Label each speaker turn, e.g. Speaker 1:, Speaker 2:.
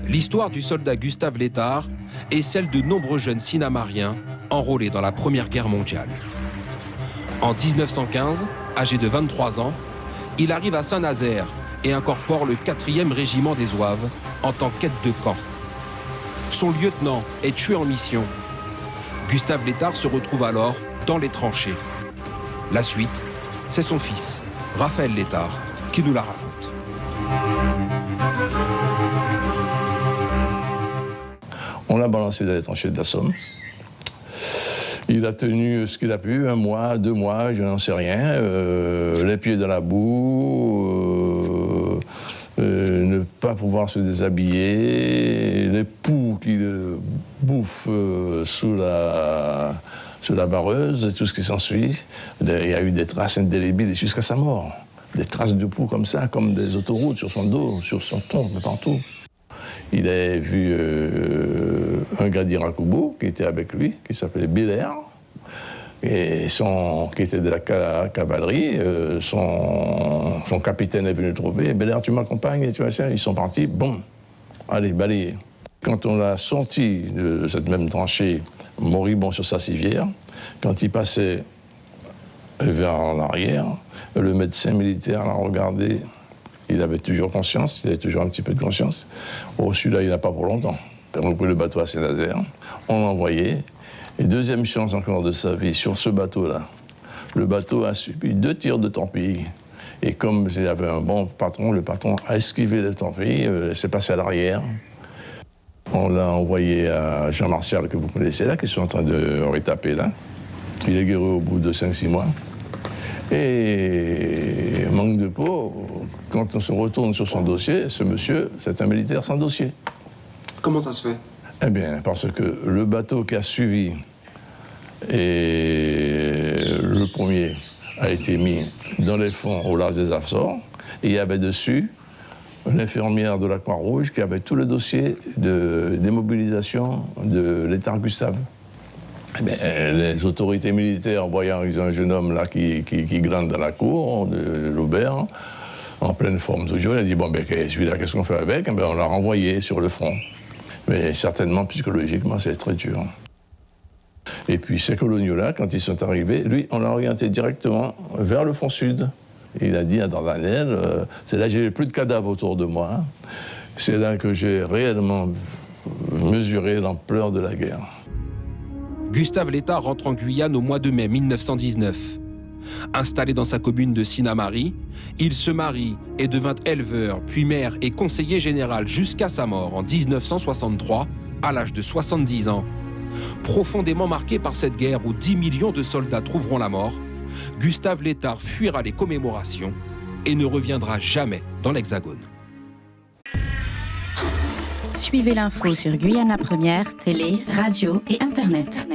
Speaker 1: L'histoire du soldat Gustave Létard est celle de nombreux jeunes sinamariens enrôlés dans la Première Guerre mondiale. En 1915, âgé de 23 ans, il arrive à Saint-Nazaire et incorpore le 4e régiment des Zouaves en tant qu'aide de camp. Son lieutenant est tué en mission. Gustave Létard se retrouve alors dans les tranchées. La suite, c'est son fils, Raphaël Létard, qui nous la raconte.
Speaker 2: On l'a balancé dans les tranchées de la Somme. Il a tenu ce qu'il a pu, 1 mois, 2 mois, je n'en sais rien. Les pieds dans la boue, ne pas pouvoir se déshabiller, les poux qui le bouffent sous la vareuse, et tout ce qui s'ensuit. Il y a eu des traces indélébiles jusqu'à sa mort. Des traces de poux comme ça, comme des autoroutes sur son dos, sur son tronc, mais partout. Il a vu un gars d'Irakubo qui était avec lui, qui s'appelait Belair, et qui était de la cavalerie. Son capitaine est venu le trouver. Belair, tu m'accompagnes, et tu vois ça. Ils sont partis. Bon, allez, balayez. Quand on l'a sorti de cette même tranchée, moribond sur sa civière, quand il passait vers l'arrière, le médecin militaire l'a regardé. Il avait toujours conscience, il avait toujours un petit peu de conscience. Oh, celui-là, il n'a pas pour longtemps. On a repris le bateau à Saint-Nazaire, on l'a envoyé. Et deuxième chance encore de sa vie, sur ce bateau-là, le bateau a subi 2 tirs de torpille. Et comme il avait un bon patron, le patron a esquivé les torpilles, s'est passé à l'arrière. On l'a envoyé à Jean Martial, que vous connaissez là, qui sont en train de retaper là. Il est guéri au bout de 5-6 mois. Et manque de peau, quand on se retourne sur son dossier, ce monsieur, c'est un militaire sans dossier.
Speaker 1: Comment ça se fait?
Speaker 2: Eh bien, parce que le bateau qui a suivi, et le premier a été mis dans les fonds au large des Açores, et il y avait dessus l'infirmière de la Croix-Rouge qui avait tout le dossier de démobilisation de Létard Gustave. Eh bien, les autorités militaires, voyant qu'ils ont un jeune homme là qui glande dans la cour de l'Aubert, en pleine forme toujours, il a dit, bon, ben, celui-là, qu'est-ce qu'on fait avec? Eh bien, on l'a renvoyé sur le front. Mais certainement, psychologiquement, c'est très dur. Et puis, ces coloniaux-là, quand ils sont arrivés, lui, on l'a orienté directement vers le front sud. Il a dit à Dardanelles, c'est là que j'ai plus de cadavres autour de moi. Hein. C'est là que j'ai réellement mesuré l'ampleur de la guerre.
Speaker 1: Gustave Létard rentre en Guyane au mois de mai 1919. Installé dans sa commune de Sinamari, il se marie et devint éleveur, puis maire et conseiller général jusqu'à sa mort en 1963, à l'âge de 70 ans. Profondément marqué par cette guerre où 10 millions de soldats trouveront la mort, Gustave Létard fuira les commémorations et ne reviendra jamais dans l'Hexagone.
Speaker 3: Suivez l'info sur Guyana Première, télé, radio et Internet.